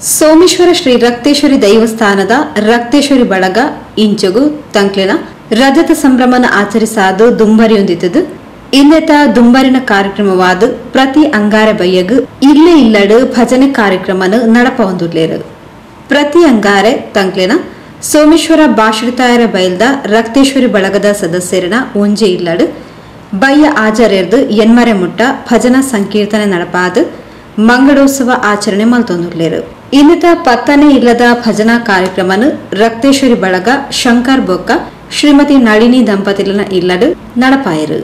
ಸೋಮೇಶ್ವರ ಶ್ರೀ ರಕ್ತೇಶ್ವರಿ ದೈವಸ್ಥಾನದ ರಕ್ತೇಶ್ವರಿ ಬಳಗ ಇಂಚುಗು ತಂಕ್ಲಿನ ರಜತ ಸಂಭ್ರಮನ ಆಚರಿಸಾದು ದುಂಬರಿಯೊಂದಿತದು ಇನ್ನೆತ ದುಂಬರಿನ ಕಾರ್ಯಕ್ರಮವಾದ ಪ್ರತಿ ಅಂಗಾರ ಬಯ್ಯಗು ಇಲ್ಲೇ ಇಲ್ಲಡು ಭಜನೆ ಕಾರ್ಯಕ್ರಮನ ನಡಪೊಂದುಲ್ಲೇರು ಪ್ರತಿ ಅಂಗಾರೆ ತಂಕ್ಲಿನ ಸೋಮೇಶ್ವರ ಬಾಶ್ರಿತಾಯರ ಬೈಲ್ದ ರಕ್ತೇಶ್ವರಿ ಬಳಗದ ಸದಸ್ಯರನ ಒಂಜೆ ಇಲ್ಲಡು ಬಯ್ಯ ಆಚಾರ್ಯರ್ದು ಎನ್ಮರೆ ಮುಟ್ಟ ಭಜನಾ ಸಂಕೀರ್ತನೆ ನಡಪಾದು ಮಂಗಳೋತ್ಸವ ಆಚರಣೆ ಮಲ್ತೊಂದುಲ್ಲೇರು ಇನ್ನಿತ ಪತ್ತನೆ ಇಲ್ಲದ ಭಜನಾ ಕಾರ್ಯಕ್ರಮನು ರಕ್ತೇಶ್ವರಿ ಬಳಗ ಶಂಕರ್ ಬೊಕ್ಕ ಶ್ರೀಮತಿ ನಳಿನಿ ದಂಪತಿಲನ ಇಲ್ಲಡು ನಡಪಾಯರು.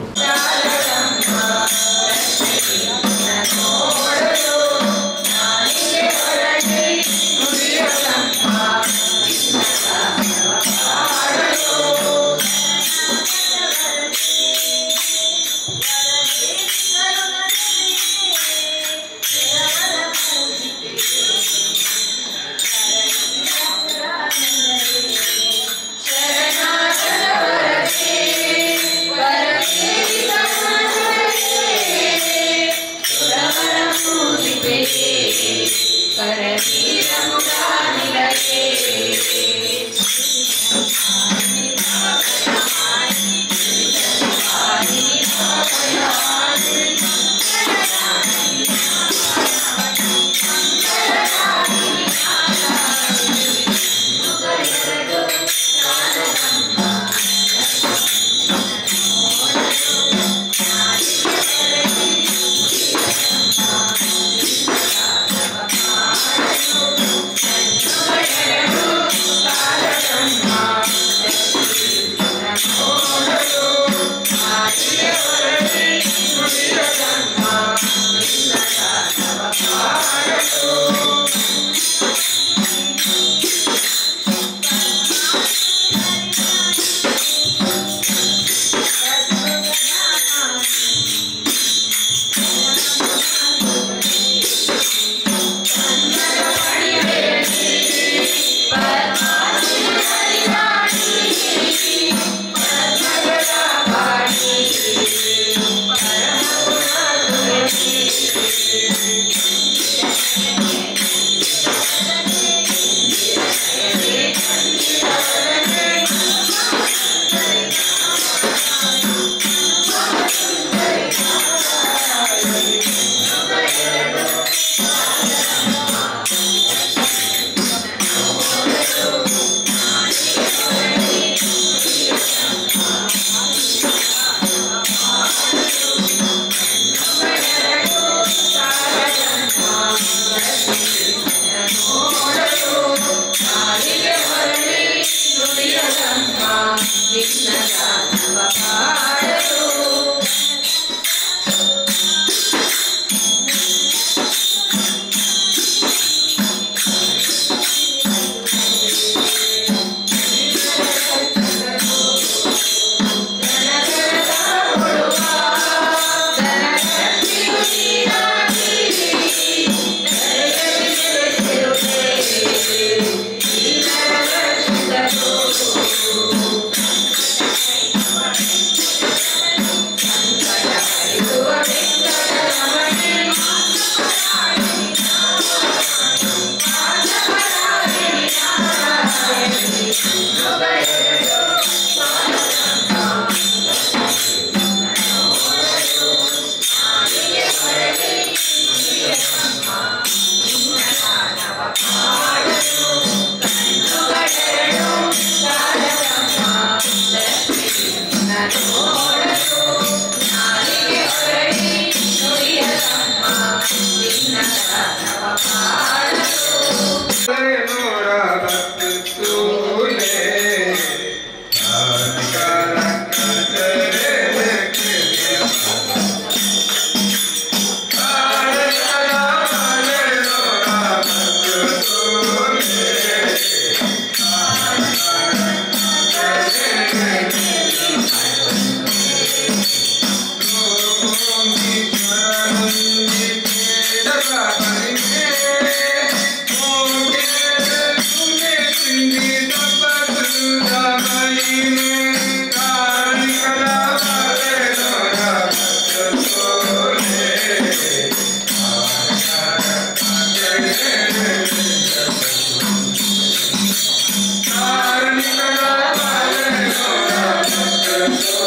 Bye.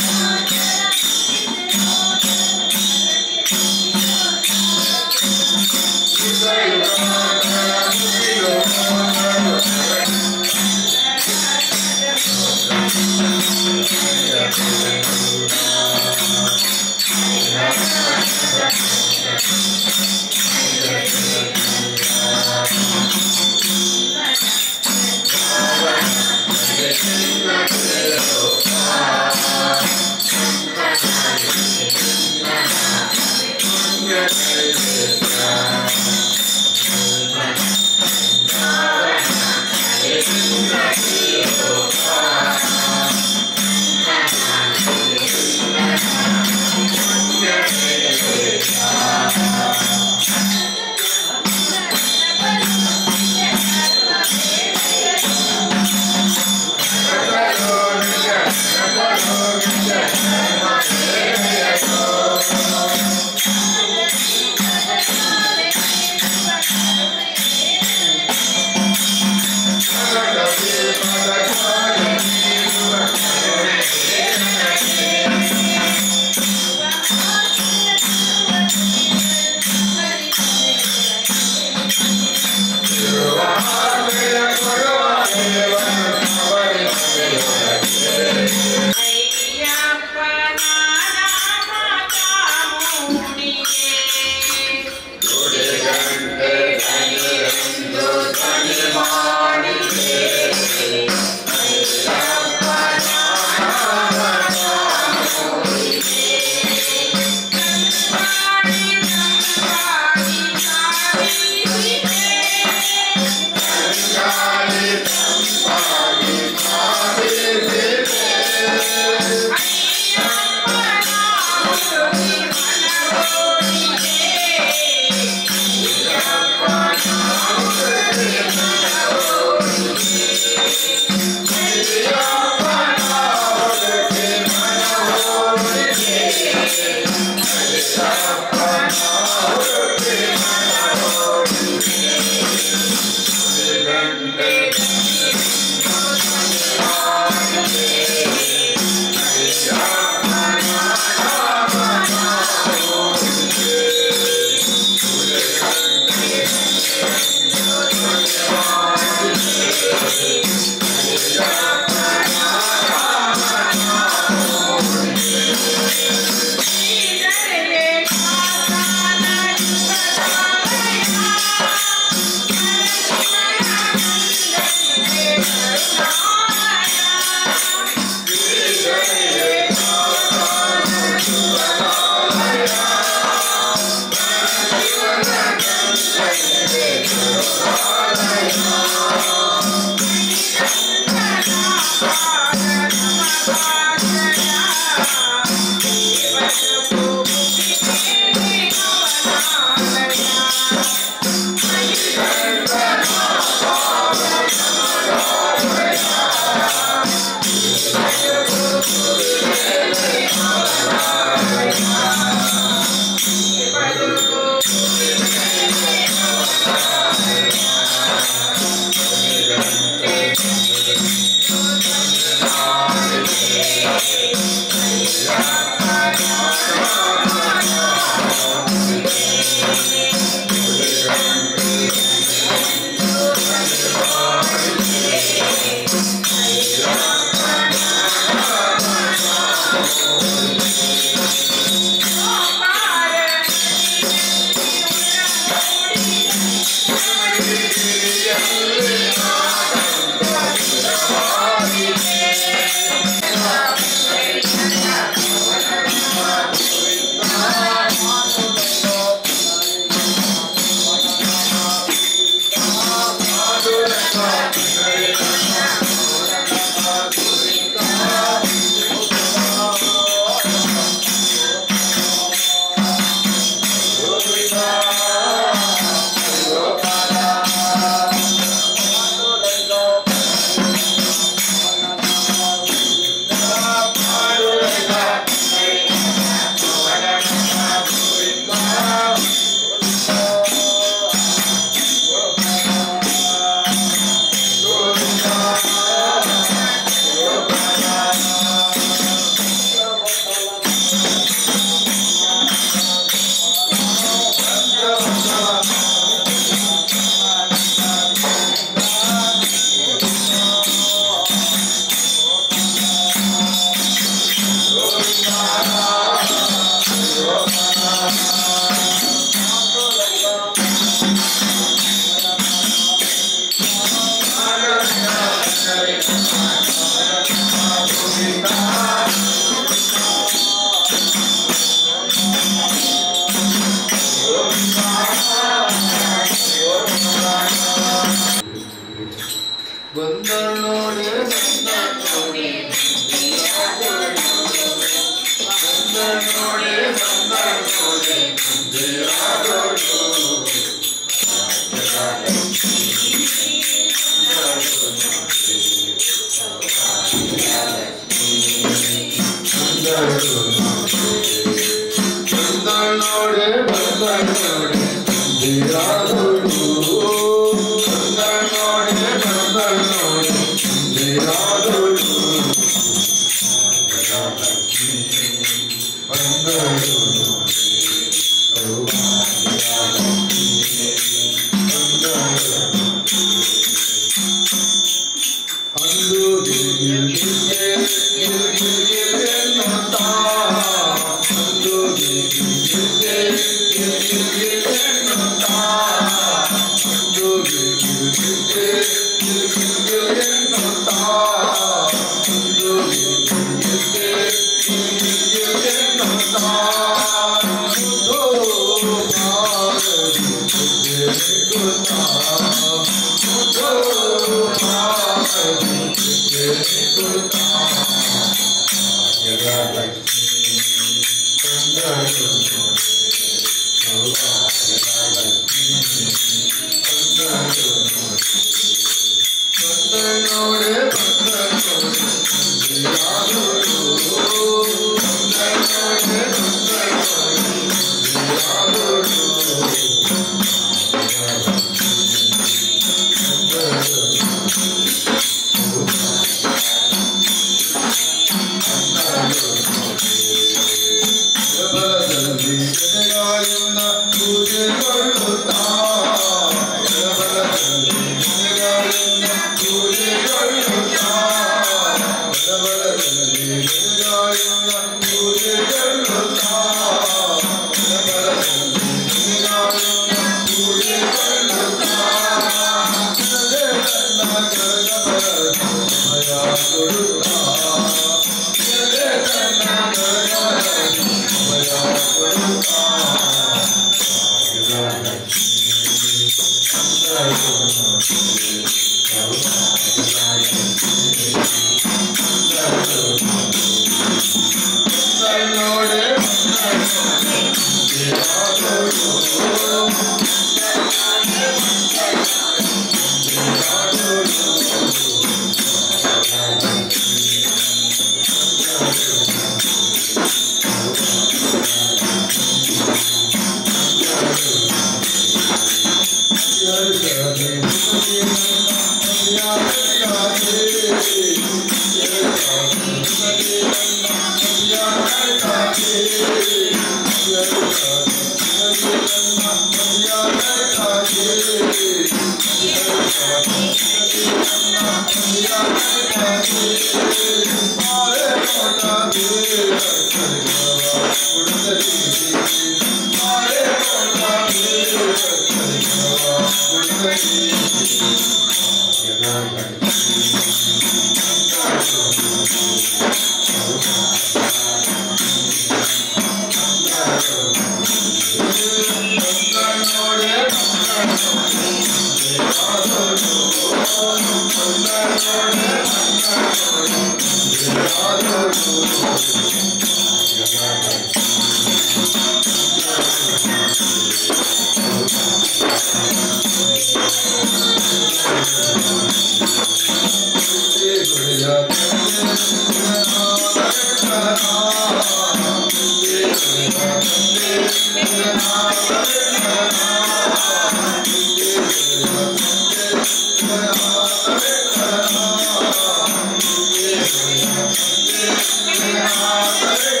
Hare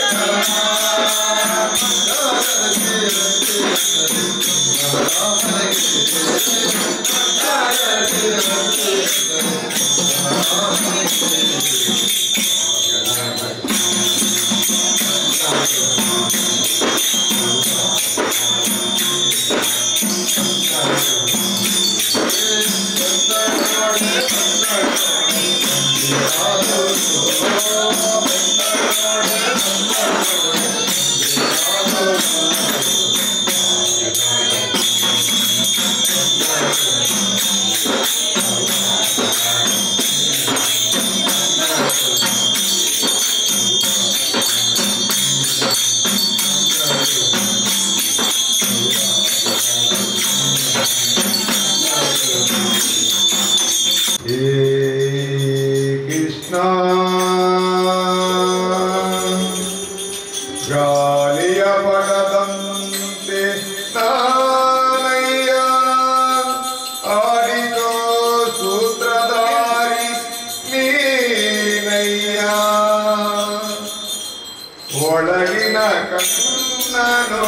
ಒಳಗಿನ ಕಣ್ಣನು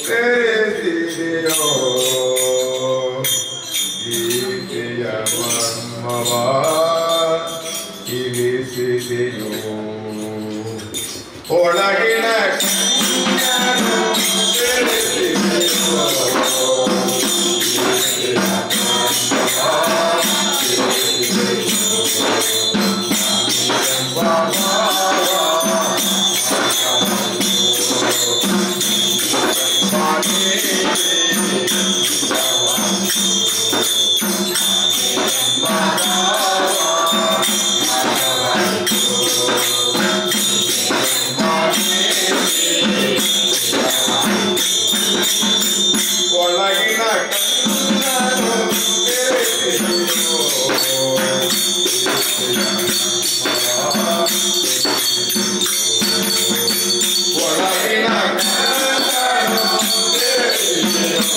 ತೆರೆದಿದೆಯೋ ಗೀತೆಯ ಮರ್ಮವ ತಿಳಿಸಿದೆಯೋ ಒಳಗಿನ ಕಣ್ಣನು ತೆರೆದಿದೆಯೋ ಒಳಗಿನ ಕಣ್ಣನು ತೆರೆದಿದೆಯೋ ಒಳಗಿನ ಕಣ್ಣನು ತೆರೆದಿದೆಯೋ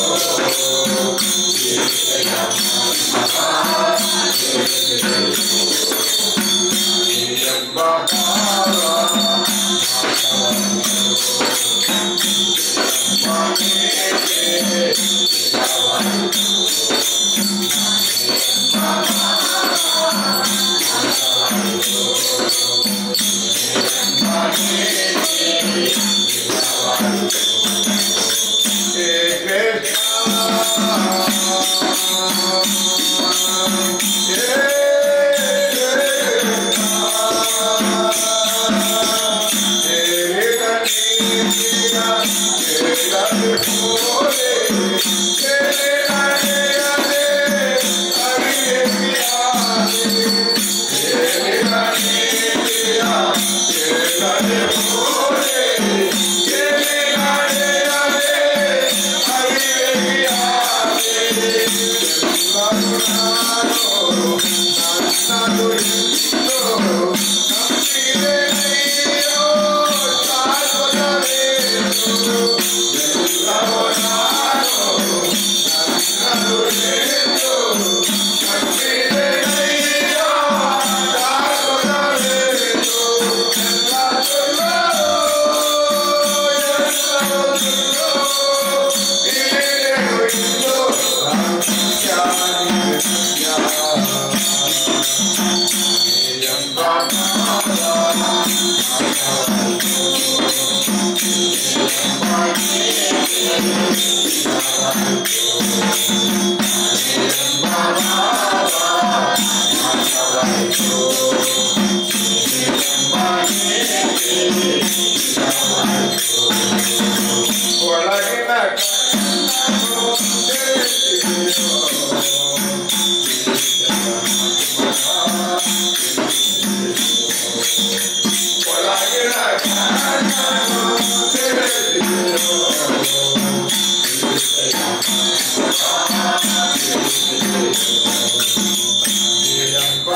ಎಂಬ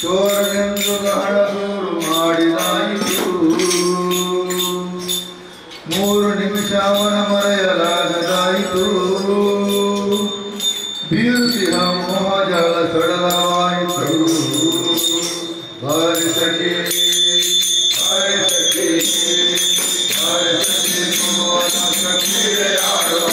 ಚೋರನೆಂದು ಹಣದೂರು ಮಾಡಿದಾಯಿತು. 3 ನಿಮಿಷ ಅವನ ಮರೆಯಲಾಗದಾಯಿತು. ಬೀರುತ್ತಿಹ ಮೋಹಜಾಲ ಸಡಲವಾಯಿತು. ಬಾರಿಸಕ್ಕೆ ಬಾರಿಸಕ್ಕೆ ಬಾರಿಸಕ್ಕೆ ಕ್ರೀಡೆಯಾಡುವ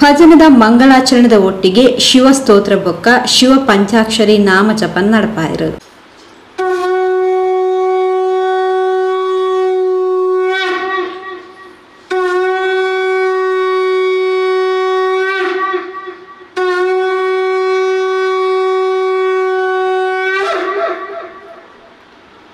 ಭಜನದ ಮಂಗಳಾಚರಣದ ಒಟ್ಟಿಗೆ ಶಿವ ಸ್ತೋತ್ರ ಬೊಕ್ಕ ಶಿವ ಪಂಚಾಕ್ಷರಿ ನಾಮ ಜಪ ನಡಪಾಯಿರು.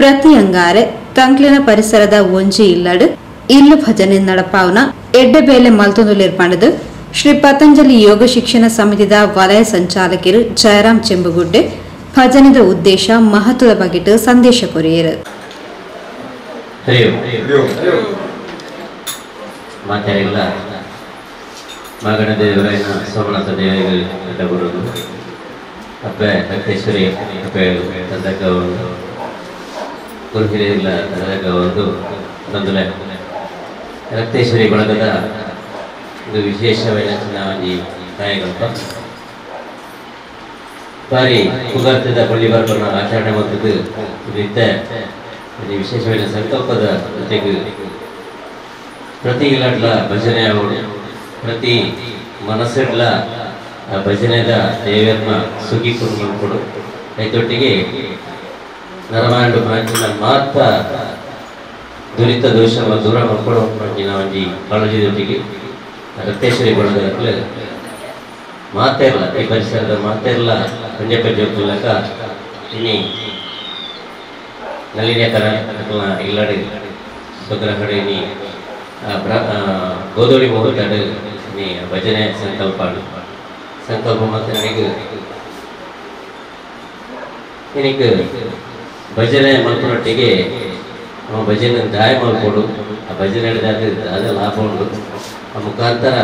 ಪ್ರತಿ ಅಂಗಾರೆ ತಂಕ್ಲಿನ ಪರಿಸರದ ಒಂಜಿ ಇಲ್ಲಡ್ ಇಲ್ಲು ಭಜನೆ ನಡಪಾವನ ಎಡ್ಡೆಬೇಲೆ ಮಲ್ತೊಂದುಲೇರ್ಪಣದು ಶ್ರೀ ಪತಂಜಲಿ ಯೋಗ ಶಿಕ್ಷಣ ಸಮಿತಿದ ವಲಯ ಸಂಚಾಲಕರು ಜಯರಾಮ್ ಚೆಂಬುಗುಡ್ಡೆ ಭಜನೆದ ಉದ್ದೇಶ ಮಹತ್ವದ ಬಗೆಟ್ ಸಂದೇಶ ಕೊರಿಯರು. ಮಾತೆಲ್ಲ ಮಗನ ದೇವರಾಯನ ಸೋಮನಾಥ ದೇವಿಗೆ ಬರುವುದು ಅಪ್ಪ ರಕ್ತೇಶ್ವರಿ ಅಪ್ಪ ತಂದಕ್ಕ ಒಂದು ಗುರು ಹಿರಿಯರಿಲ್ಲ ತಂದಕ್ಕ ಒಂದು ಬಂದುಲೆ ರಕ್ತೇಶ್ವರಿ ಬಳಗದ ಒಂದು ವಿಶೇಷವಾದ ಚುನಾವಣೆ ನಾಯಕಪ್ಪ ಬಾರಿ ಕುಗಾರ್ತದ ಪಳ್ಳಿ ಬರ್ಬರ್ನ ಆಚರಣೆ ಮಾಡುವುದು ಇರುತ್ತೆ. ವಿಶೇಷವಾದ ಸಂಕಲ್ಪದ ಜೊತೆಗೆ ಪ್ರತಿ ಇಲಾಡ್ಲ ಭಜನೆ ಆಗೋದು ಪ್ರತಿ ಮನಸ್ಸಿಡ್ಲ ಭಜನೆದ ದೇವರನ್ನ ಸುಗಿಕೊಂಡು ಮಾಡ್ಕೊಡು ಐತೊಟ್ಟಿಗೆ ನರಮಾಂಡು ಪ್ರಾಂಚಿನ ಮಾತ್ರ ದುರಿತ ದೋಷವನ್ನು ದೂರ ಮಾಡ್ಕೊಡೋ ಪ್ರಾಂಚಿನ ಒಂಜಿ ಕಾಳಜಿದೊಟ್ಟಿಗೆ ರಕ್ತೇಶ್ವರಿ ಬಳಗದಲ್ಲಿ ಮಾತೇ ಇಲ್ಲ ಈ ಪರಿಸರದ ಮಾತೇ ಇಲ್ಲ ಪಂಜೆ ಪಂಜೆ ಹೋಗ್ತಿಲ್ಲಕ ಇನಿ ನಲ್ಲಿನ ತರ ಇಲ್ಲಡಿ ಸ್ವಗ್ರಹಣಿ ಗೋಧೂಳಿ ಮುಹೂರ್ತ ನೀ ಭಜನೆ ಸಂಕಲ್ಪ ಮತ್ತು ನನಗೆ ಭಜನೆ ಮಲ್ಪನೊಟ್ಟಿಗೆ ಭಜನೆ ದಾಯ ಮಾಡ್ಕೊಡು ಆ ಭಜನೆ ಹಿಡಿದಾಗ ಅದ ಲಾಭ ಉಂಟು ಆ ಮುಖಾಂತರ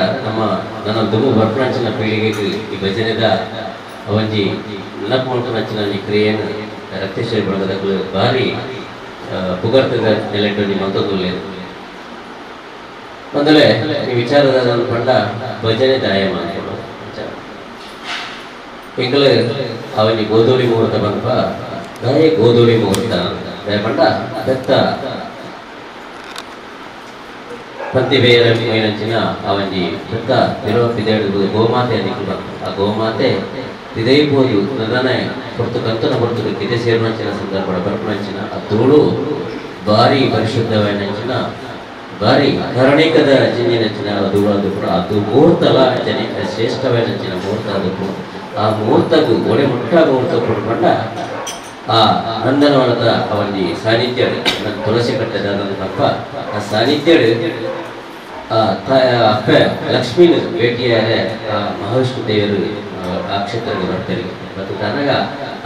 ನನ್ನ ದುಮ್ಮು ಬರ್ಪಣಂಚಿನ ಪೀಳಿಗೆಗೆ ಈ ಭಜನೆದ ಒಂಜಿ ನೆನಪು ಮಾಡ್ಕೊಂಡಂಚಿನ ಈ ಕ್ರಿಯೆಯನ್ನು ರಕ್ತೇಶ್ವರಿ ಬಳಗದಾಗಲು ಭಾರಿ ಪುಗಾರ್ತದ ನೆಲೆಟ್ಟು ನಿಮ್ಮ ಅಂತದ್ದು ಮೊದಲೇ ಈ ವಿಚಾರದ ಪಂಡ ಭಜನೆ ದಾಯ ಮಾಡ್ಕೊಂಡು ಎಂಕಲು ಅವನಿ ಗೋಧೂಳಿ ಮುಹೂರ್ತ ಬಂದಪ್ಪ ದಾಯ ಗೋಧೂಳಿ ಮುಹೂರ್ತ ದಾಯ ಪಂಡ ಬೆತ್ತ ಪಂತಿ ಬೇರೆ ಮೈನಂಚಿನ ಅವನಿ ಬೆತ್ತ ಬಿದೇಡು ಗೋಮಾತೆ ನಿಕ್ಕಲು ಬಂತು ಆ ಗೋಮಾತೆ ಇದೇಬೋದು ನದನೆ ಹೊರತು ಕಂತನ ಹೊರತು ಕಿದೆ ಸೇರುವಂಚಿನ ಸಂದರ್ಭ ಬರ್ಪಣಂಚಿನ ಆ ಧೂಳು ಭಾರಿ ಪರಿಶುದ್ಧವಾದಂಚಿನ ಭಾರಿ ಕರ್ಣಿಕದ ಜಿನ್ನಿನಂಚಿನ ಧೂಳು ಅದು ಕೂಡ ಅದು ಮುಹೂರ್ತಲ ಜನ ಶ್ರೇಷ್ಠವಾದಂಚಿನ ಮುಹೂರ್ತ ಅದು ಆ ಮುಹೂರ್ತಕ್ಕೂ ಒಡೆ ಮುಟ್ಟ ಮುಹೂರ್ತ ಕೊಡ್ಕೊಂಡ ಆ ನಂದನವನದ ಅವನಿ ಸಾನ್ನಿಧ್ಯ ತುಳಸಿ ಕಟ್ಟದಪ್ಪ ಆ ಸಾನ್ನಿಧ್ಯ ಅಪ್ಪ ಲಕ್ಷ್ಮೀನ ಭೇಟಿಯಾರೆ ಆ ಮಹಾವಿಷ್ಣು ದೇವರು ಆ ಕ್ಷೇತ್ರಕ್ಕೆ ಬರ್ತಾರೆ ಮತ್ತು ತನಗ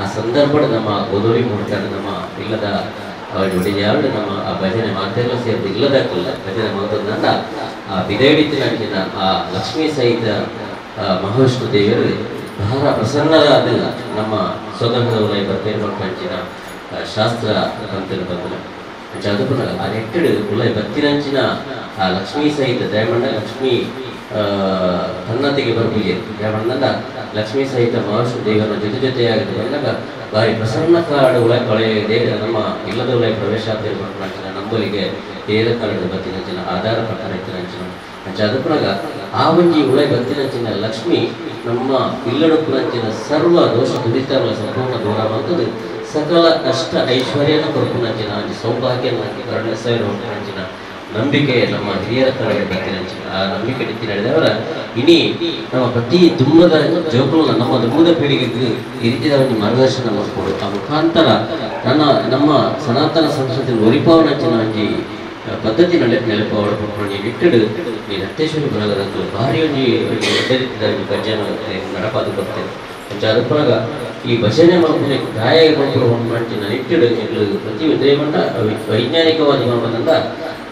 ಆ ಸಂದರ್ಭದ ನಮ್ಮ ಗೋಧೂಳಿ ಮುಹೂರ್ತ ನಮ್ಮ ಇಲ್ಲದ ಜೋಡಿಯಾಳು ನಮ್ಮ ಆ ಭಜನೆ ಮಾತೆಲ್ಲ ಸೇರಿದು ಇಲ್ಲದಕ್ಕಲ್ಲ ಭಜನೆ ಮಾತನ್ನ ಆ ಬಿದೇಡಿತಿನ ಆ ಲಕ್ಷ್ಮೀ ಸಹಿತ ಮಹಾವಿಷ್ಣು ದೇವರು ಬಹಳ ಪ್ರಸನ್ನರಾದ ನಮ್ಮ ಸ್ವತಂತ್ರ ವಲಯ ಬರ್ತೇರ್ಪಂಚಿನ ಶಾಸ್ತ್ರ ಬಂತಲು ಬಂದಲ ಅದು ಆ ನೆಟ್ಟಡು ವಲಯ ಬತ್ತಿನಂಚಿನ ಆ ಲಕ್ಷ್ಮೀ ಸಹಿತ ದಯಮಂಡ ಲಕ್ಷ್ಮೀ ತನ್ನತೆಗೆ ಬರ್ಬೀಗೆ ದಯಮಂಡ ಲಕ್ಷ್ಮೀ ಸಹಿತ ಮಹಾವಿಷ್ಣು ದೇವರ ಜೊತೆಯಾಗಿ ಬಂದಾಗ ಭಾರಿ ಪ್ರಸನ್ನ ಕಾಡು ಉಳಯ ಕೊಳೆಯಿದೆ ನಮ್ಮ ಇಲ್ಲದ ಉಳಯ ಪ್ರವೇಶ ಆಗ್ತಿರ್ಬಂಚಿನ ನಂಬಲಿಗೆ ತೇರ ಕಾಲದ ಬತ್ತಿನಂಚಿನ ಆಧಾರ ಪ್ರಕಾರ ಇತ್ತಿನಂಚಿನ ಅದಪ್ಪನಾಗ ಆ ಒಂಜಿ ಉಳಯ ಬತ್ತಿನಂಚಿನ ಲಕ್ಷ್ಮಿ ನಮ್ಮ ಇಲ್ಲಡುಪುನಂಚಿನ ಸರ್ವ ದೋಷ ದುರಿತಗಳ ಸಂಪೂರ್ಣ ದೂರ ಮಾಡುತ್ತದೆ ಸಕಲ ಕಷ್ಟ ಐಶ್ವರ್ಯನ ಕೊರಪುನಂಚಿನ ಸೌಭಾಗ್ಯ ಕರುಣ ಸೇವೆ ಹೊರಪುನಂಚಿನ ನಂಬಿಕೆ ನಮ್ಮ ಹಿರಿಯರ ಕಡೆಗೆ ಬತ್ತಿನಂಚಿನ ಆ ನಂಬಿಕೆ ರೀತಿ ನಡೆದವರ ಇನಿ ನಮ್ಮ ಪ್ರತಿ ದುಮ್ಮದ ಜೋಕುಲು ನಮ್ಮ ದುಮ್ಮದ ಪೀಳಿಗೆಗೆ ಈ ರೀತಿಯ ಒಂದು ಮಾರ್ಗದರ್ಶನ ಮಾಡಿಕೊಡು ಆ ಮುಖಾಂತರ ನಮ್ಮ ಸನಾತನ ಸಂಸ್ಕೃತಿ ಒರಿಪಾವನಂಚಿನ ಒಂಜಿ ಪದ್ಧತಿ ನೆಲೆಪಾವಡು ಇಟ್ಟಡು ಈ ರಕ್ತೇಶ್ವರಿ ಬಳಗದಂತೂ ಭಾರಿ ಒಂಜಿ ರೀತಿಯ ಭಜನೆ ನಡಪಾದು ಬರ್ತೇನೆ ಅದಪ್ಪನಾಗ ಈ ಭಜನೆ ಮಾಡ್ಕೊಂಡು ಗಾಯ ಮಾಡ್ತೀನಿ ಇಟ್ಟಡು ಪ್ರತಿ ದೇವಂಡ ವೈಜ್ಞಾನಿಕವಾಗಿ ಮಾಡ್ಬೋದಂದ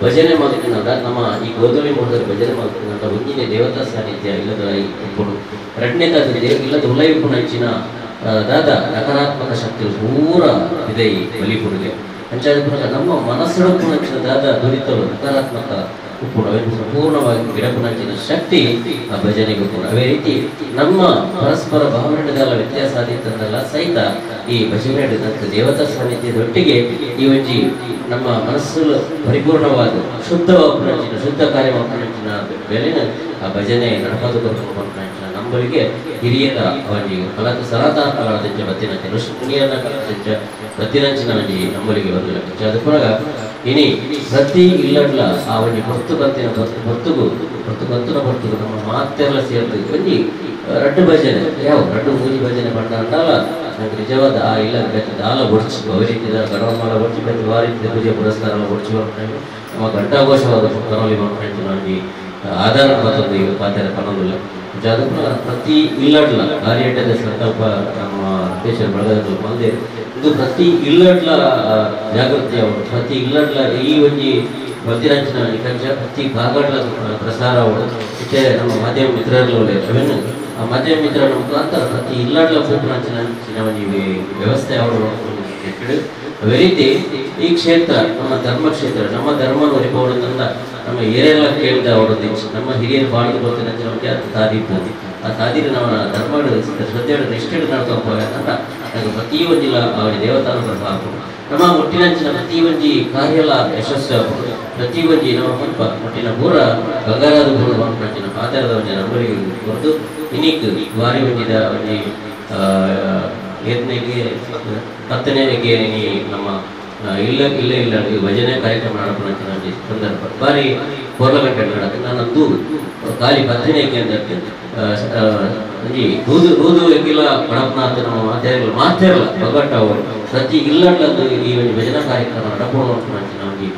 ಭಜನೆ ಮಾಡ್ತೀನಂದ ನಮ್ಮ ಈ ಗೋಧೂಳಿ ಮುಹೂರ್ತ ಭಜನೆ ಮಾಡ್ತೀನಂದ ಒಂದಿನ ದೇವತಾ ಸಾನ್ನಿಧ್ಯ ಇಲ್ಲದ ಉಪ್ಪುಡು ಎರಡನೇದಾದ ಇಲ್ಲದ ಉಲೈ ಉಪ್ಪುನಂಚಿನ ದಾದ ನಕಾರಾತ್ಮಕ ಶಕ್ತಿ ಪೂರ ಇದೆ ಈ ಬಲಿಪುರಿಗೆ ಅಂಚಾದ ನಮ್ಮ ಮನಸ್ಸು ದಾದ ದುರಿತಗಳು ನಕಾರಾತ್ಮಕ ಉಪ್ಪುಡ ಸಂಪೂರ್ಣವಾಗಿ ಗಿಡಪುನಂಚಿನ ಶಕ್ತಿ ಆ ಭಜನೆಗೆ ಉಪ್ಪುಡ ಅದೇ ರೀತಿ ನಮ್ಮ ಪರಸ್ಪರ ಭಾವನೆಗಳ ವ್ಯತ್ಯಾಸ ಆದಿತ್ತಂದಲ್ಲ ಸಹಿತ ಈ ಭಜನೆ ದೇವತಾ ಸಾನ್ನಿಧ್ಯವೊಟ್ಟಿಗೆ ಈ ಒಂಜಿ ನಮ್ಮ ಮನಸ್ಸು ಪರಿಪೂರ್ಣವಾದ ಶುದ್ಧವಾದ ಶುದ್ಧ ಕಾರ್ಯವಾದ ಬೆಲೆನ ಆ ಭಜನೆ ನಡಪದು ಬರ್ಕೊಂಡ್ಬಂದ ನಂಬರಿಗೆ ಹಿರಿಯರ ಅವನಿಗೆ ಫಲಕ ಸನಾತನ ಬತ್ತಿನಂಚಿನ ಋಷಿ ಮುನಿಯರ ಬತ್ತಿನಂಚಿನ ನಂಬರಿಗೆ ಬಂದಿಲ್ಲ ಅದು ಪುನಃ ಇನಿ ಪ್ರತಿ ಇಲ್ಲಡ್ಲ ಆ ಒಂದು ಪುಸ್ತಕತ್ತಿನ ಪುಸ್ತಕ ನಮ್ಮ ಮಾತೆಲ್ಲ ಸೇರ್ತು ಒಂಜಿ ರಡ್ಡು ಭಜನೆ ಯಾವ ರಡ್ಡು ಮೂಜಿ ಭಜನೆ ಪಂಡ ಅಂಡಲ್ಲ ನಂಗೆ ನಿಜವಾದ ಆ ಇಲ್ಲ ಬೇಕಾದ ಆಲ ಹೊಡ್ಚು ಅವರೀತಿದ ಗಣವನ್ಮಾಲ ಹೊಡ್ಚು ಬೇಕು ಆ ರೀತಿಯ ಪೂಜೆ ಪುರಸ್ಕಾರ ಎಲ್ಲ ಹೊಡ್ಚು ಬರ್ಕೊಂಡು ನಮ್ಮ ಘಂಟಾಘೋಷವಾದ ಕರಾವಳಿ ಮಾಡ್ಕೊಂಡು ನನಗೆ ಆಧಾರ ಮತ್ತೊಂದು ಈಗ ಪಾತ್ರ ಕಾಣೋದಿಲ್ಲ ಅದಕ್ಕೆ ಪ್ರತಿ ಇಲ್ಲಡ್ಲ ಕಾರ್ಯಟದ ಸಂಕಲ್ಪ ನಮ್ಮ ದೇಶ ಬಳಗದ ಬಂದೆ ಇದು ಪ್ರತಿ ಇಲ್ಲಡ್ಲ ಜಾಗೃತಿ ಅವರು ಪ್ರತಿ ಇಲ್ಲಡ್ಲ ಈ ಒಂಜಿ ಮಧ್ಯರಾಂಚಿನ ನಿಕಂಚ ಪ್ರತಿ ಕಾಗಡ್ಲ ಪ್ರಸಾರ ಅವರು ಇಷ್ಟೇ ನಮ್ಮ ಮಾಧ್ಯಮ ಮಿತ್ರರು ಅವೇನು ಆ ಮಾಧ್ಯಮ ಮಿತ್ರರ ಮುಖಾಂತರ ಪ್ರತಿ ಇಲ್ಲಡ್ಲ ಫೋಟೋಂಚಿನ ಒಂದು ವ್ಯವಸ್ಥೆ ಅವರು ಅದೇ ರೀತಿ ಈ ಕ್ಷೇತ್ರ ನಮ್ಮ ಧರ್ಮಕ್ಷೇತ್ರ ನಮ್ಮ ಧರ್ಮ ಹೊರಿಬೋದಂದ ನಮ್ಮ ಹಿರಿಯರೆಲ್ಲ ಕೇಳಿದ ಅವರದ್ದು ನಮ್ಮ ಹಿರಿಯರು ಬಾಳಿಗೆ ಬರ್ತೀನಿ ಅಂತ ನಮಗೆ ಅದು ತಾದೀರ್ಬೋದು ಆ ತಾದೀರು ನಮ್ಮ ಧರ್ಮ ಶ್ರದ್ಧೆಯ ನಿಷ್ಠೆ ನಡ್ಕೊಂಡ ನನಗೆ ಪ್ರತಿ ಒಂಜಿಲ್ಲ ಅವರ ದೇವತಾನ ಸಾಕು ನಮ್ಮ ಮುಟ್ಟಿನಂಚಿನ ಪ್ರತಿ ಒಂಜಿ ಕಾರ್ಯಲ ಯಶಸ್ಸು ಪ್ರತಿ ಒಂಜಿ ನಮ್ಮ ಮುಲ್ಪ ಮುಟ್ಟಿನ ಪೂರ ಗಂಗಾರಾದ ಪೂರ ಬಂಚಿನ ಆಧಾರದ ಒಂಜಿ ನಂಬರಿಗೆ ಹೊರತು ಇನ್ನಿಕ್ ವಾರಿ ಒಂಜಿದ ಒಂಜಿ ಏತನೆಗೆ ಹತ್ತನೆಗೆ ನಮ್ಮ ಇಲ್ಲ ಭಜನೆ ಕಾರ್ಯಕ್ರಮ ನಡಪಣಿ ಸಂದರ್ಭ ಬಾರಿ ಕೋರ್ಲಗಂಟೆ ನಡಕ್ಕೆ ನಾನಂತೂ ಖಾಲಿ ಹತ್ತನೆಗೆ ಅಂದ್ರೆ ಒಂಜಿ ಊದು ಎಕ್ಕಿಲ್ಲ ಗಣಪನಾಥ ನಮ್ಮ ಮಾತೇರಲ್ಲ ಬಗಟ್ಟ ಅವರು ಪ್ರತಿ ಇಲ್ಲಂದು ಈ ಒಂದು ಭಜನಾ ಕಾರ್ಯಕ್ರಮ ನಡಪೋಣ ನಮಗೆ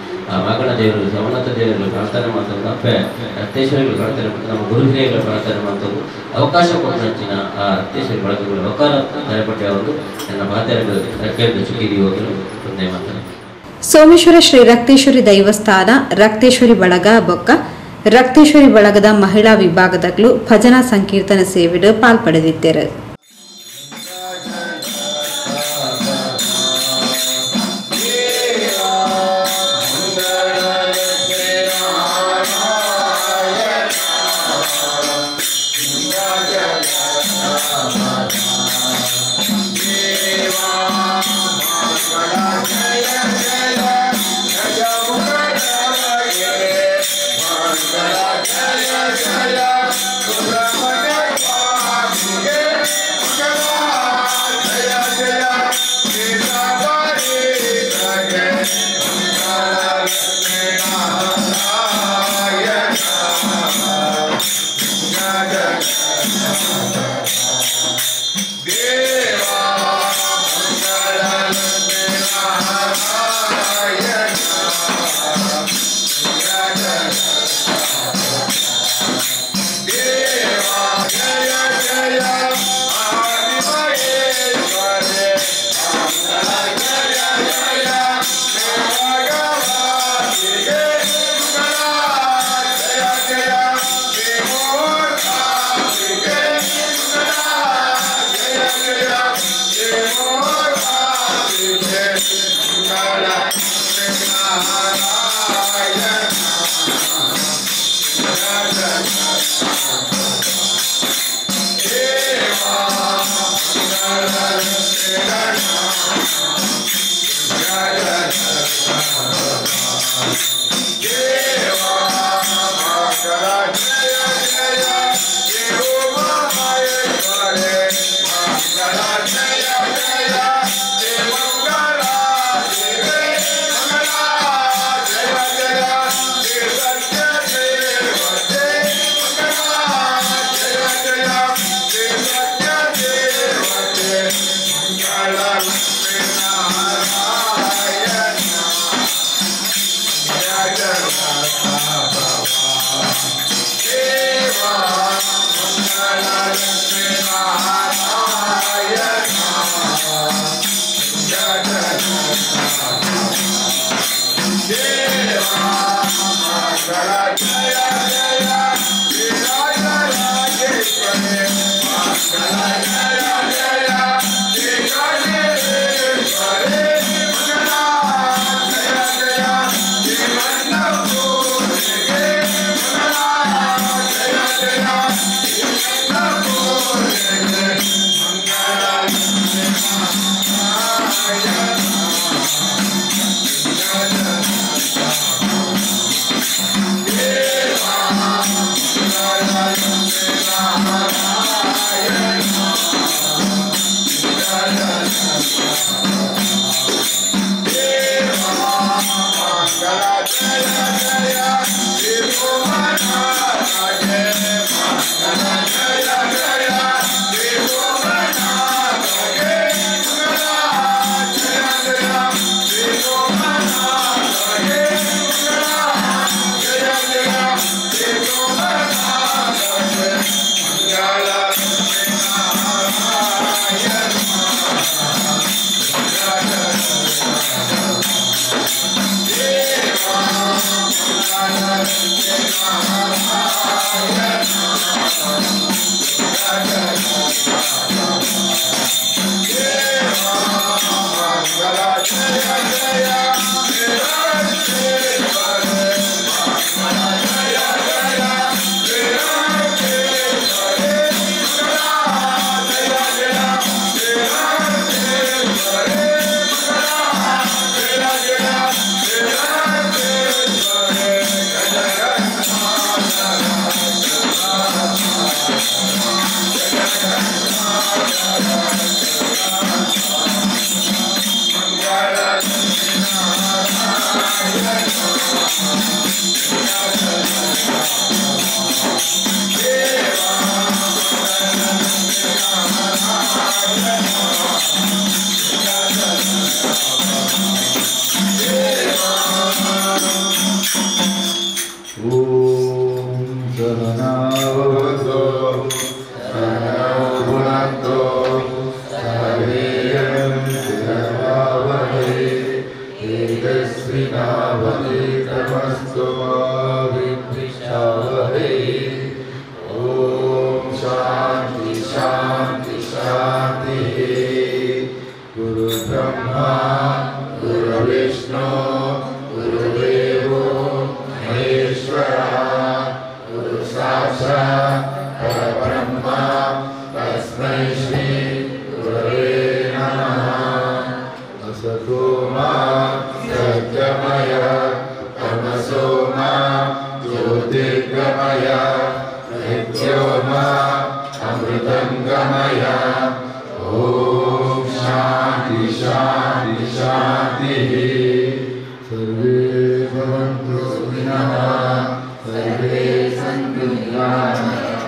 ಮಗನ ದೇವರು ಸಮನಾಥ ದೇವರುಗಳು ಪ್ರಾರ್ಥನೆ ಮಾಡ್ತಾರೆ ಅಪ್ಪೆ ರಕ್ತೇಶ್ವರಿಗಳು ಪ್ರಾರ್ಥನೆ ಮಾಡ್ತಾರೆ ನಮ್ಮ ಗುರು ಹಿರಿಯಗಳು ಪ್ರಾರ್ಥನೆ ಮಾಡ್ತಾರೆ ಅವಕಾಶ ಕೊಟ್ಟಿನ ಆ ರಕ್ತೇಶ್ವರಿ ಬಳಗಗಳು ವಕಾಲತ್ ಕಾರ್ಯಪಟ್ಟ ಅವರು ನನ್ನ ಮಾತಾಡಲು ಕೇಳಿದ ಚುಕ್ಕಿದಿ ಹೋಗಲು ಒಂದೇ ಮಾತಾಡ ಸೋಮೇಶ್ವರ ಶ್ರೀ ರಕ್ತೇಶ್ವರಿ ದೈವಸ್ಥಾನ ರಕ್ತೇಶ್ವರಿ ಬಳಗ ಬೊಕ್ಕ ರಕ್ತೇಶ್ವರಿ ಬಳಗದ ಮಹಿಳಾ ವಿಭಾಗದಗಳು ಭಜನಾ ಸಂಕೀರ್ತನ ಸೇವೆಡು ಪಾಲ್ಪಡೆದಿದ್ದರು. Jaya Jaya Jaya Jaya ಓಂ ಸಹನಾವವತು ಸಹನೌ ಭುನಕ್ತು ಸಹವೀರ್ಯಂ ಕರವಾವಹೈ ತೇಜಸ್ವಿನಾವಧೀತಮಸ್ತು ಮಾ ವಿದ್ವಿಷಾವಹೈ. ಓಂ ಶಾಂತಿ ಶಾಂತಿ ಶಾಂತಿ. ಗುರು ಬ್ರಹ್ಮ ಗುರು ವಿಷ್ಣು ಗುರುದೇವೋ ಮಹೇಶ್ವರ ಗುರು ಸಾಕ್ಷಾತ್ ಪರಬ್ರಹ್ಮ ತಸ್ಮೈ ಶ್ರೀ ಗುರವೇ ನಮಃ. ಅಸತೋ ಮಾ ಸತ್ಯಮಯ ತಮಸೋ ಮಾ ಜ್ಯೋತಿರ್ಗಮಯ ಮೃತ್ಯೋ ಮಾ ಅಮೃತಂಗಮಯ. ಓಂ ಶಾಂತಿ ಶಾಂತಿ ಶಾಂತಿ. ಸರ್ವೇ ಭವಂತು ಸುಖಿನಃ ಸರ್ವೇ ಸಂತು ನಿರಾಮಯಾಃ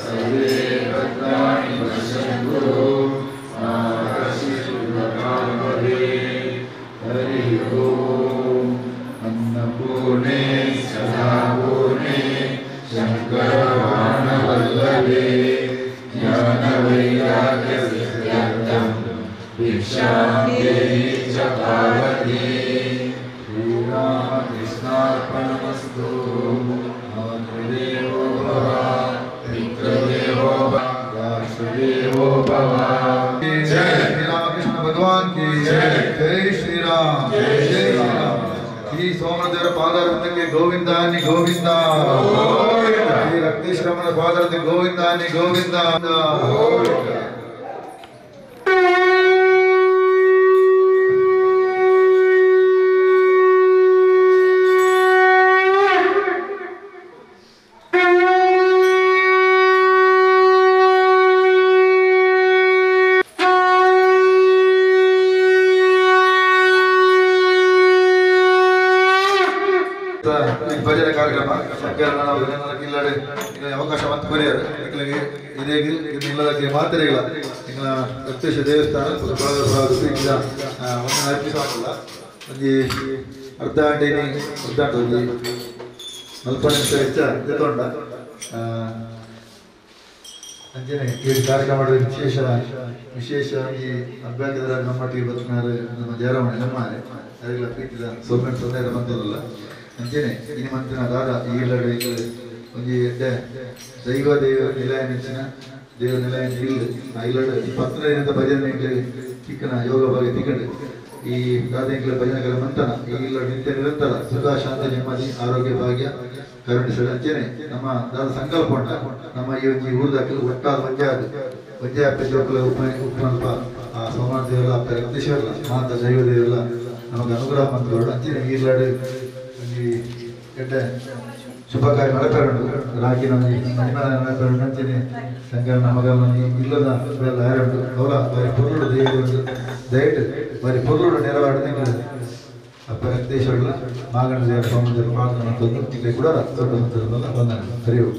ಸರ್ವೇ ಭದ್ರಾಣಿ ಪಶ್ಯन्तು ಮಾ ಕಶ್ಚಿತ್ ದುಃಖಂ ಭವೇತ್. ಹರಿ ಓಂ. ಅನ್ನಪೂರ್ಣೆ ಸದಾಪೂರ್ಣೆ ಶಂಕರವಾಣವಲ್ಲಭೆ ಜ್ಞಾನವೈರಾಗ್ಯ ಸಿದ್ಧ್ಯರ್ಥಂ ಭಿಕ್ಷಾಂ ದೇಹಿ ಚ ಪಾರ್ವತಿ. ಶ್ರೀರಾಮಕೃಷ್ಣಾರ್ಪಣಮಸ್ತು. ಮಾತೃದೇವೋ ಭವ ಪಿತೃದೇವೋ ಭವ ರಾಷ್ಟ್ರದೇವೋ ಭವ. ಜೈ ಶ್ರೀರಾಮಕೃಷ್ಣ ಭಗವಾನ್ ಕಿ ಜೈ. ಜೈ ಶ್ರೀರಾಮ್ ಜೈ ಶ್ರೀರಾಮ್. ಶ್ರೀ ಸೋಮದೇವರ ಪಾದಾರವಿಂದಕ್ಕೆ ಗೋವಿಂದಾನಿ ಗೋವಿಂದ. ಶ್ರೀ ರಕ್ತೇಶ್ವರಮನ ಪಾದಾರಕ್ಕೆ ಗೋವಿಂದಾನಿ ಗೋವಿಂದ. ಭಜನೆ ಕಾರ್ಯಕ್ರಮ ಇಲ್ಲಡೆ ಅವಕಾಶ ಮತ್ತು ಪರಿಹಾರ ಇದೇಗಿ ಇಲ್ಲದಕ್ಕೆ ಮಾತ್ರೆಗಳ ಇಂಗಳ ರಕ್ತೇಶ ದೇವಸ್ಥಾನ ಪ್ರೀತಿದ ಒಂದು ಅರ್ಪಿಸಲ್ಲ ಒಂದು ಅರ್ಧ ಗಂಟೆ ಒಂದು ನಲ್ಪ ನಿಮಿಷ ವೆಚ್ಚ ಎತ್ತೊಂಡ ಅಂಜನೆ ಈ ಕಾರ್ಯಕ್ರಮ ವಿಶೇಷ ಈ ಅಭ್ಯಾಸದ ನಮ್ಮೊಟ್ಟಿಗೆ ಬದುಕಿನಾರೆ ನಮ್ಮ ಜಯರಾಮಣ್ಣ ನಮ್ಮನೆ ಅದೆಲ್ಲ ಪ್ರೀತಿದ ಸೋಮಣ್ಣ ತೊಂದರೆ ಬಂದಲ್ಲ ಅಂಚನೆ ಇನ್ನು ಮಂತಿನ ದಾದ ಈಗಲಡೆ ಒಂಜಿ ಎಡ್ಡೆ ದೈವ ನಿಲಯ ನೆಚ್ಚಿನ ದೇವ ನಿಲಯ ಇಲ್ಲ ಈಗಲಡೆ 10 ಭಜನೆ ತಿಕ್ಕನ ಯೋಗ ಬಗ್ಗೆ ತಿಕ್ಕಂಡು ಈ ದಾದ ಭಜನೆಗಳ ಮಂತನ ಈಗಲ ನಿತ್ಯ ನಿರಂತರ ಸುಖ ಶಾಂತಿ ನೆಮ್ಮದಿ ಆರೋಗ್ಯ ಭಾಗ್ಯ ಕರುಣಿಸಲು ಅಂಚನೆ ನಮ್ಮ ದಾದ ಸಂಕಲ್ಪ ಉಂಟ ನಮ್ಮ ಈ ಒಂಜಿ ಊರ್ದಾಕಲು ಒಟ್ಟಾದ ವಜ್ಜೆ ಅಪ್ಪ ಜೋಕಲ ಉಪಲ್ಪ ಆ ಸೋಮಣ್ಣ ದೇವರ ಅಪ್ಪ ರಕ್ತೇಶ್ವರ ಮಾತ ದೈವ ದೇವರ ನಮಗೆ ಅನುಗ್ರಹ ಮಂತ್ರಿಗಳು ಅಂಚನೆ ಈಗಲಡೆ ಕೆಟ್ಟ ಶುಭ ಕಾರ್ಯ ನಡೆಪೇರುಂಡು ರಾಗಿ ನಡೆಪೇರುಂಡು ಶಂಕರ ನಮಗಲ್ಲ ಇಲ್ಲದ ಯಾರುಂಟು ಅವರ ಬರೀ ಪೊರ್ಲು ದೇವರು ದಯಟ್ ಬರೀ ಪೊರ್ಲು ನೆರವಾಡಿದ ಅಪ್ಪ ರಕ್ತೇಶ್ವರ ಮಾಗಣ ದೇವರ ಸ್ವಾಮಿ ಪ್ರಾರ್ಥನೆ ತಂದು ಇಲ್ಲಿ ಕೂಡ ದೊಡ್ಡ ಮಂತ್ರದಲ್ಲ ವಂದನೆ. ಹರಿ ಓಂ.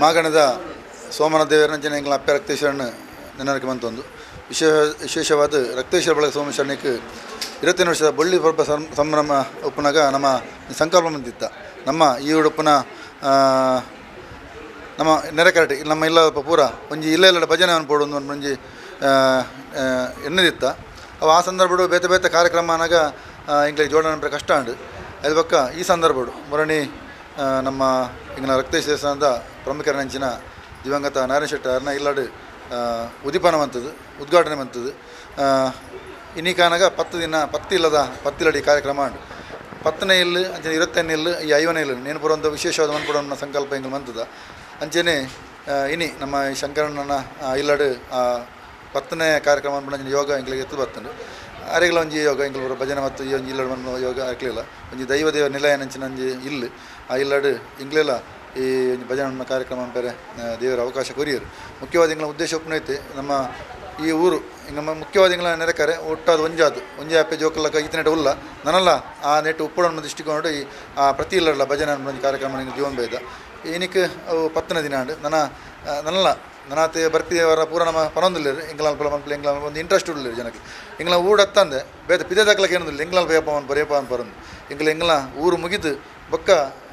ಮಾಗಣದ ಸೋಮನ ದೇವರ ಜನ ಎಂಗ್ಲ ಅಪ್ಪ ರಕ್ತೇಶ್ವರನ ನೆನಕ್ಕೆ ಬಂತೊಂದು ವಿಶೇಷವಾದ ರಕ್ತೇಶ್ವರ ಬಳಗ ಸೋಮೇಶ್ವರನಿಗೆ 25 ವರ್ಷದ ಬಳ್ಳಿ ಪರ್ವ ಸಂಭ್ರಮ ಉಪ್ಪನಾಗ ನಮ್ಮ ಸಂಕಲ್ಪ ಬಂದಿತ್ತ ನಮ್ಮ ಈ ಉಡುಪನ ನಮ್ಮ ನೆರೆಕರಟೆ ನಮ್ಮ ಇಲ್ಲ ಪೂರ ಒಂಜಿ ಇಲ್ಲ ಭಜನೆ ಅನ್ಪೋಡು ಒಂದು ಒಂಜಿ ಎನ್ನದಿತ್ತ ಅವು ಆ ಸಂದರ್ಭಡು ಬೇತೆ ಬೇತೆ ಕಾರ್ಯಕ್ರಮ ಅನ್ನಾಗ ಇಂಗ್ಲಿಗೆ ಜೋಡಣೆ ಕಷ್ಟ ಉಂಡು ಅದು ಪಕ್ಕ ಈ ಸಂದರ್ಭಡು ಮೊರಣಿ ನಮ್ಮ ಇಂಗ್ಲ ರಕ್ತೇಶ್ವರ ದೇವಸ್ಥಾನದ ಪ್ರಮುಖರ ನೆಂಚಿನ ದಿವಂಗತ ನಾರಾಯಣ ಶೆಟ್ಟಿ ಅವ್ರನ್ನ ಇಲ್ಲಾಡು ಉದಿಪನ ಮಂತದ್ದು ಉದ್ಘಾಟನೆ ಮಂತದ್ದು ಇನ್ನೀಕಾನಾಗ 10 ದಿನ ಪತ್ತಿಲ್ಲಡಿ ಕಾರ್ಯಕ್ರಮ ಉಂಡು 10ನೇ ಇಲ್ಲು ಅಂಚನೆ 25ನೇ ಇಲ್ಲು ಈ 5ನೇ ಇಲ್ಲು ನೇನು ಬರುವಂಥ ವಿಶೇಷವಾದ ಮನ್ಪಡೋಣ ಸಂಕಲ್ಪ ಹಿಂಗೆ ಮಂತದ ಅಂಚನೆ ಇನಿ ನಮ್ಮ ಶಂಕರಣ್ಣನ ಇಲ್ಲಾಡು 10ನೇ ಕಾರ್ಯಕ್ರಮ ಅನ್ಪಡ ಯೋಗ ಇಂಗ್ಲಿಗೆ ಎತ್ತು ಬರ್ತಂಡು ಅರೆಗಳ ಒಂಜಿ ಯೋಗ ಇಂಗ್ಲ ಬರೋ ಭಜನೆ ಮತ್ತು ಈ ಒಂಜಿ ಇಲ್ಲಾಡು ಮನ್ಪು ಯೋಗ ಹಾಕ್ಲಿಲ್ಲ ಒಂಜಿ ದೈವ ನಿಲಯ ನಂಚಿನ ಒಂಜಿ ಇಲ್ಲು ಆ ಇಲ್ಲಾಡು ಇಂಗ್ಲೆಲ್ಲ ಈ ಭಜನೆ ಕಾರ್ಯಕ್ರಮ ಬೇರೆ ದೇವರ ಅವಕಾಶ ಕೊರಿಯರು ಮುಖ್ಯವಾದ ಇಂಗ್ಲ ಉದ್ದೇಶ ಒಪ್ಪನೈತೆ ನಮ್ಮ ಈ ಊರು ನಮ್ಮ ಮುಖ್ಯವಾದ ಇಂಗ್ಲ ನೆರೆಕರೆ ಒಟ್ಟಾದ ಒಂಜಿ ಆಪೆ ಜೋಕಲ್ಲ ಈತನೆಟ ಉಲ್ಲ ನನಲ್ಲ ಆ ನೆಟ್ಟು ಉಪ್ಪಡನ್ನು ದೃಷ್ಟಿಕೊಂಡು ಈ ಆ ಪ್ರತಿ ಇಲ್ಲಲ್ಲ ಭಜನೆ ಒಂದು ಕಾರ್ಯಕ್ರಮ ಜೀವನ ಬೇದ ಏನಕ್ಕೆ ಅವು 10ನೇ ದಿನ ಉಂಡು ನನಾತೆ ಬರ್ತಿಯವರ ಪೂರ ನಮ್ಮ ಪನೊಂದಿಲ್ಲ ಇಂಗ್ಲಾಲ್ ಪಲ ಇಂಗ್ಲ ಒಂದು ಇಂಟ್ರೆಸ್ಟ್ ಉಳ್ಳಿರು ಜನಕ್ಕೆ ಇಂಗ್ಲ ಊಡತ್ತಂದೆ ಬೇದ ಪಿದೆ ದಾಖಲಕ್ಕೆ ಏನಂದಿಲ್ಲ ಇಂಗ್ಲಾಲ್ ಬೇಯಪ್ಪ ಬರಂದು ಇಂಗ್ಲ ಊರು ಮುಗಿದು ಬೊಕ್ಕ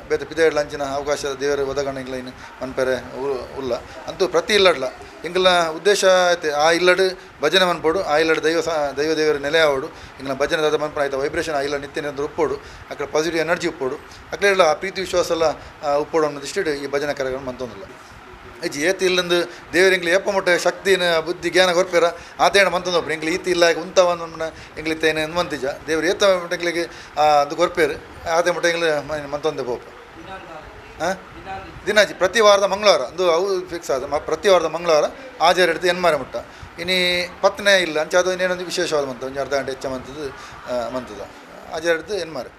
ಬೇತ ಪಿದೆ ಲಂಚಿನ ಅವಕಾಶ ದೇವರು ಒದಗಣ ಇಂಗ್ಲ ಇನ್ನು ಮನ್ಪೆರೆ ಉಲ್ಲ ಅಂತೂ ಪ್ರತಿ ಇಲ್ಲಡ್ಲ ಇಂಗ್ಲ ಉದ್ದೇಶ ಐತೆ ಆ ಇಲ್ಲಡು ಭಜನೆ ಮನ್ಪೋಡು ಆ ಇಲ್ಲಡು ದೇವರ ನೆಲೆ ಆವಡು ಇಂಗ್ಲ ಭಜನೆ ದಾದ ಮನ್ಪನ ಆಯ್ತು ವೈಬ್ರೇಷನ್ ಆ ಇಲ್ಲ ನಿತ್ಯ ಉಪ್ಪೋಡು ಅక్కడ ಪಾಸಿಟಿವ್ ಎನರ್ಜಿ ಉಪ್ಪೋಡು ಅಕ್ಕಡೆಲ್ಲ ಆ ಪ್ರೀತಿ ವಿಶ್ವಾಸ ಎಲ್ಲ ಉಪ್ಪೋಡು ಅನ್ನೋದು ಇಷ್ಟು ಈ ಭಜನೆ ಕಾರ್ಯಕ್ರಮ ಮಂತೊಂದಿಲ್ಲ ಹೆಚ್ಚು ಏತಿ ಇಲ್ಲಂದು ದೇವರಿಂಗ್ಲಿ ಏಪ ಮುಟ್ಟ ಶಕ್ತಿನ ಬುದ್ಧಿ ಜ್ಞಾನ ಕೊರ್ಪೇರ ಆತೇಣ ಮಂತೊಂದೊಬ್ರು ಇಂಗ್ಲಿ ಈತಿ ಇಲ್ಲ ಉಂತವನ್ನ ಇಂಗ್ಲಿತ್ತೇನೆ ಮಂತಿಜ ದೇವ್ರು ಏತ ಮುಟ್ಟಂಗ್ಲಿಗೆ ಅದು ಕೊರ್ಪೇರು ಆತೆ ಮುಟ್ಟ ಇಂಗ್ಲಿ ಮಂತೊಂದೆ ಪೋಪ ದಿನಾಜಿ ಪ್ರತಿ ವಾರದ ಮಂಗಳವಾರ ಅದು ಅವು ಫಿಕ್ಸ್ ಆದ ಪ್ರತಿ ವಾರದ ಮಂಗಳವಾರ ಆಚಾರ ಹಿಡಿದು ಎನ್ಮಾರೆ ಮುಟ್ಟ ಇನ್ನು 10ನೇ ಇಲ್ಲ ಅಂಚೆ ಅದು ಇನ್ನೇನೊಂದು ವಿಶೇಷವಾದ ಮಂತ ಒಂದು ಅರ್ಧ ಗಂಟೆ ಹೆಚ್ಚ ಮಂತದ್ದು ಮಂತದ ಆಚಾರ ಹಿಡಿದು ಎನ್ಮಾರೆ